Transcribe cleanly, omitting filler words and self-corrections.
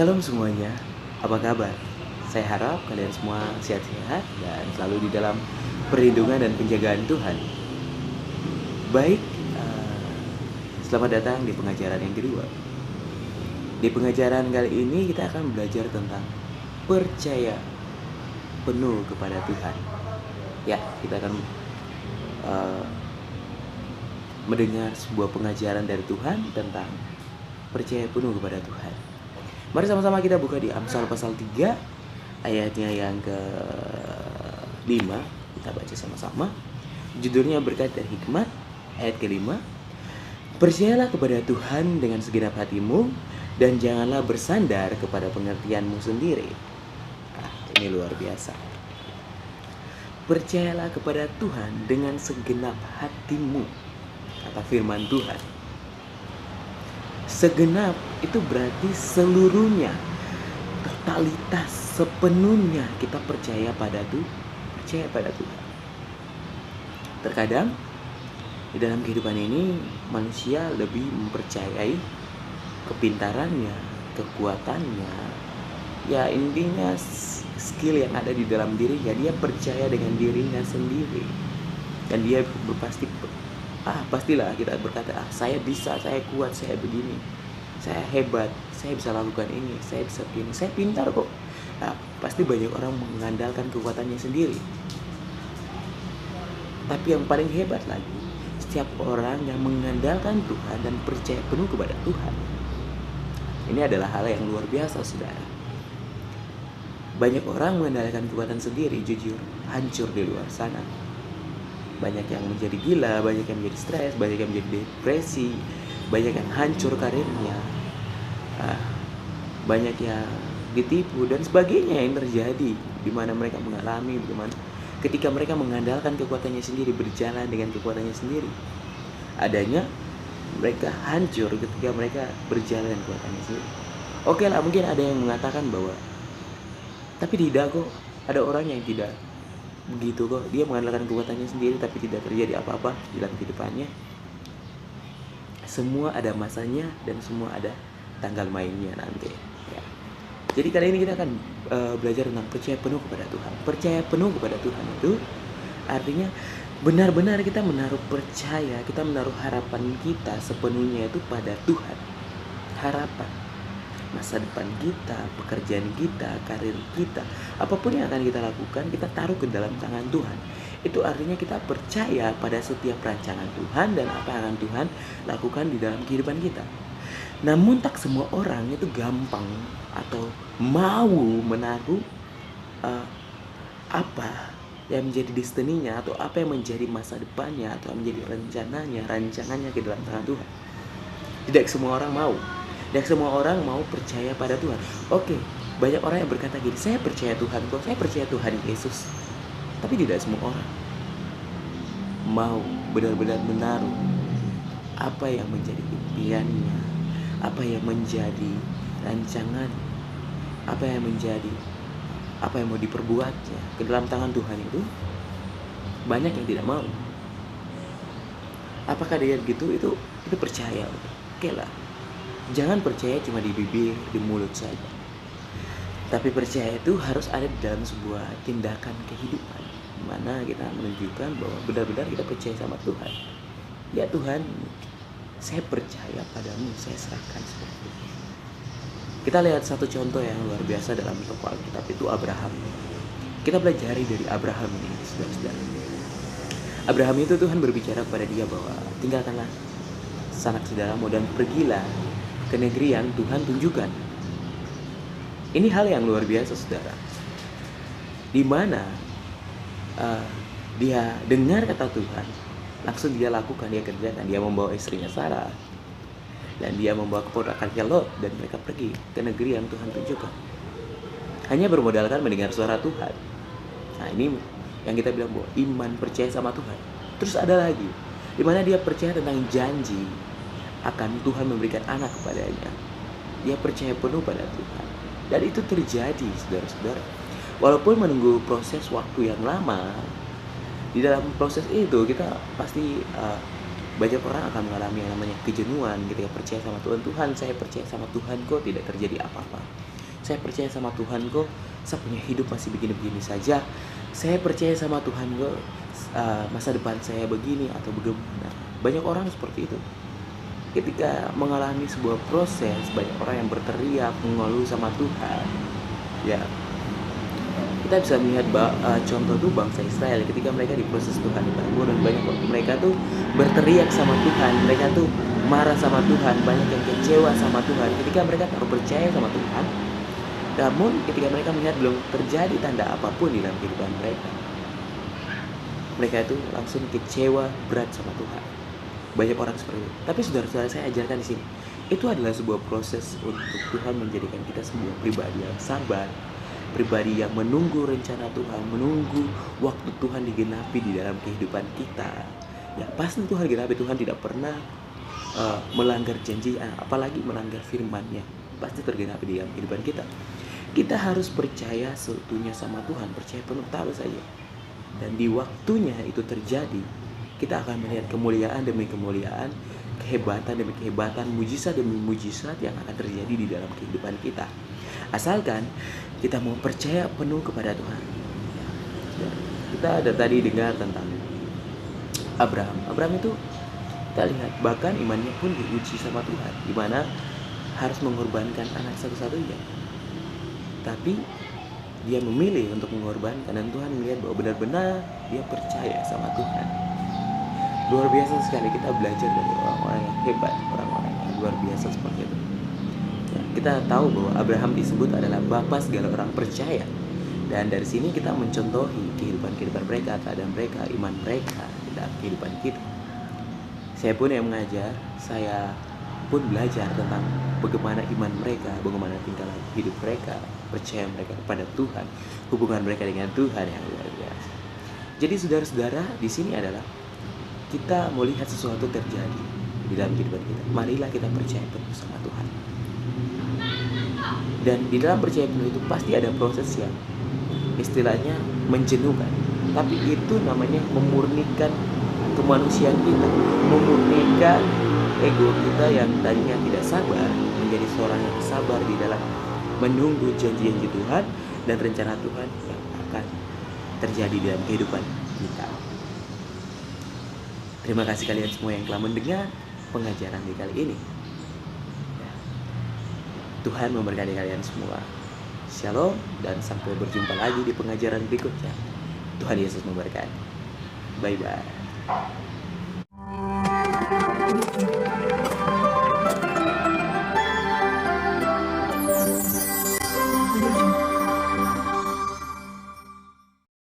Shalom semuanya, apa kabar? Saya harap kalian semua sehat-sehat dan selalu di dalam perlindungan dan penjagaan Tuhan. Baik, selamat datang di pengajaran yang kedua. Di pengajaran kali ini kita akan belajar tentang percaya penuh kepada Tuhan. Ya, kita akan mendengar sebuah pengajaran dari Tuhan tentang percaya penuh kepada Tuhan. Mari sama-sama kita buka di Amsal pasal 3 ayatnya yang ke-5. Kita baca sama-sama. Judulnya berkat dari hikmat ayat ke-5. Percayalah kepada Tuhan dengan segenap hatimu dan janganlah bersandar kepada pengertianmu sendiri. Ini luar biasa. Percayalah kepada Tuhan dengan segenap hatimu, kata firman Tuhan. Segenap itu berarti seluruhnya, totalitas, sepenuhnya kita percaya pada Tuhan. Terkadang di dalam kehidupan ini manusia lebih mempercayai kepintarannya, kekuatannya, ya intinya skill yang ada di dalam dirinya. Dia percaya dengan dirinya sendiri dan dia pastilah kita berkata, saya bisa, saya kuat, saya begini, saya hebat, saya bisa lakukan ini, saya bisa begini, saya pintar kok. Pasti banyak orang mengandalkan kekuatannya sendiri. Tapi yang paling hebat lagi, setiap orang yang mengandalkan Tuhan dan percaya penuh kepada Tuhan, ini adalah hal yang luar biasa, saudara. Banyak orang mengandalkan kekuatan sendiri, jujur, hancur di luar sana. Banyak yang menjadi gila, banyak yang menjadi stres, banyak yang menjadi depresi, banyak yang hancur karirnya, banyak yang ditipu dan sebagainya yang terjadi, di mana mereka mengalami bagaimana ketika mereka mengandalkan kekuatannya sendiri, berjalan dengan kekuatannya sendiri, adanya mereka hancur ketika mereka berjalan dengan kekuatannya sendiri. Oke lah, mungkin ada yang mengatakan bahwa tapi tidak kok, ada orang yang tidak begitu kok, dia mengandalkan kekuatannya sendiri tapi tidak terjadi apa-apa dalam kehidupannya. Semua ada masanya dan semua ada tanggal mainnya nanti ya. Jadi kali ini kita akan belajar tentang percaya penuh kepada Tuhan. Percaya penuh kepada Tuhan itu artinya benar-benar kita menaruh percaya, kita menaruh harapan kita sepenuhnya itu pada Tuhan. Harapan masa depan kita, pekerjaan kita, karir kita, apapun yang akan kita lakukan, kita taruh ke dalam tangan Tuhan. Itu artinya kita percaya pada setiap rancangan Tuhan dan apa yang akan Tuhan lakukan di dalam kehidupan kita. Namun tak semua orang itu gampang atau mau menaruh apa yang menjadi destininya atau apa yang menjadi masa depannya atau menjadi rancangannya ke dalam tangan Tuhan. Tidak semua orang mau. Dan semua orang mau percaya pada Tuhan. Oke, banyak orang yang berkata gini, saya percaya Tuhan kok, saya percaya Tuhan Yesus. Tapi tidak semua orang mau benar-benar menaruh apa yang menjadi impiannya, apa yang menjadi rancangan, apa yang mau diperbuatnya ke dalam tangan Tuhan itu. Banyak yang tidak mau. Apakah dia gitu? Itu percaya. Oke lah. Jangan percaya cuma di bibir, di mulut saja. Tapi percaya itu harus ada di dalam sebuah tindakan kehidupan, di mana kita menunjukkan bahwa benar-benar kita percaya sama Tuhan. Ya Tuhan, saya percaya padamu, saya serahkan semuanya. Kita lihat satu contoh yang luar biasa dalam tokoh Alkitab, itu Abraham. Kita pelajari dari Abraham ini, saudara-saudara. Abraham itu Tuhan berbicara kepada dia bahwa tinggalkanlah sanak saudaramu dan pergilah ke negeri yang Tuhan tunjukkan. Ini hal yang luar biasa, saudara. Di mana dia dengar kata Tuhan, langsung dia lakukan, dia kerjakan. Dia membawa istrinya Sarah dan dia membawa keponakannya Lot dan mereka pergi ke negeri yang Tuhan tunjukkan. Hanya bermodalkan mendengar suara Tuhan. Nah, ini yang kita bilang bahwa iman percaya sama Tuhan. Terus ada lagi di mana dia percaya tentang janji akan Tuhan memberikan anak kepadanya. Dia percaya penuh pada Tuhan. Dan itu terjadi, saudara-saudara. Walaupun menunggu proses waktu yang lama, di dalam proses itu kita pasti banyak orang akan mengalami yang namanya kejenuhan ketika percaya sama Tuhan. Tuhan, saya percaya sama Tuhan kok tidak terjadi apa-apa. Saya percaya sama Tuhan kok, saya punya hidup masih begini-begini saja. Saya percaya sama Tuhan kok, masa depan saya begini atau bagaimana. Banyak orang seperti itu. Ketika mengalami sebuah proses, banyak orang yang berteriak, mengeluh sama Tuhan. Ya, kita bisa melihat contoh tuh bangsa Israel ketika mereka diproses Tuhan di padang gurun, banyak mereka tuh berteriak sama Tuhan, mereka tuh marah sama Tuhan, banyak yang kecewa sama Tuhan ketika mereka taruh percaya sama Tuhan. Namun ketika mereka melihat belum terjadi tanda apapun di dalam kehidupan mereka, mereka itu langsung kecewa berat sama Tuhan. Banyak orang seperti itu. Tapi saudara-saudara, saya ajarkan di sini, itu adalah sebuah proses untuk Tuhan menjadikan kita sebuah pribadi yang sabar, pribadi yang menunggu rencana Tuhan, menunggu waktu Tuhan digenapi di dalam kehidupan kita. Ya pasti Tuhan genapi, Tuhan tidak pernah melanggar janji, apalagi melanggar firman-Nya. Pasti tergenapi di dalam kehidupan kita. Kita harus percaya seutuhnya sama Tuhan, percaya penuh, taruh saja. Dan di waktunya itu terjadi, kita akan melihat kemuliaan demi kemuliaan, kehebatan demi kehebatan, mujizat demi mujizat yang akan terjadi di dalam kehidupan kita. Asalkan kita mau percaya penuh kepada Tuhan. Kita ada tadi dengar tentang Abraham. Abraham itu kita lihat bahkan imannya pun diuji sama Tuhan, di mana harus mengorbankan anak satu-satunya. Tapi dia memilih untuk mengorbankan, dan Tuhan melihat bahwa benar-benar dia percaya sama Tuhan. Luar biasa sekali, kita belajar dari orang-orang yang hebat, orang-orang yang luar biasa seperti itu. Ya, kita tahu bahwa Abraham disebut adalah bapa segala orang percaya. Dan dari sini kita mencontohi kehidupan mereka, keadaan mereka, iman mereka di dalam kehidupan kita. Saya pun yang mengajar, saya pun belajar tentang bagaimana iman mereka, bagaimana tingkah laku hidup mereka, percaya mereka kepada Tuhan, hubungan mereka dengan Tuhan yang luar biasa. Jadi saudara-saudara, di sini adalah kita melihat sesuatu terjadi di dalam kehidupan kita. Marilah kita percaya penuh sama Tuhan. Dan di dalam percaya penuh itu pasti ada proses yang istilahnya menjenuhkan. Tapi itu namanya memurnikan kemanusiaan kita, memurnikan ego kita yang tadinya tidak sabar menjadi seorang yang sabar di dalam menunggu janji-janji Tuhan dan rencana Tuhan yang akan terjadi dalam kehidupan kita. Terima kasih kalian semua yang telah mendengar pengajaran di kali ini. Tuhan memberkati kalian semua. Shalom dan sampai berjumpa lagi di pengajaran berikutnya. Tuhan Yesus memberkati. Bye-bye.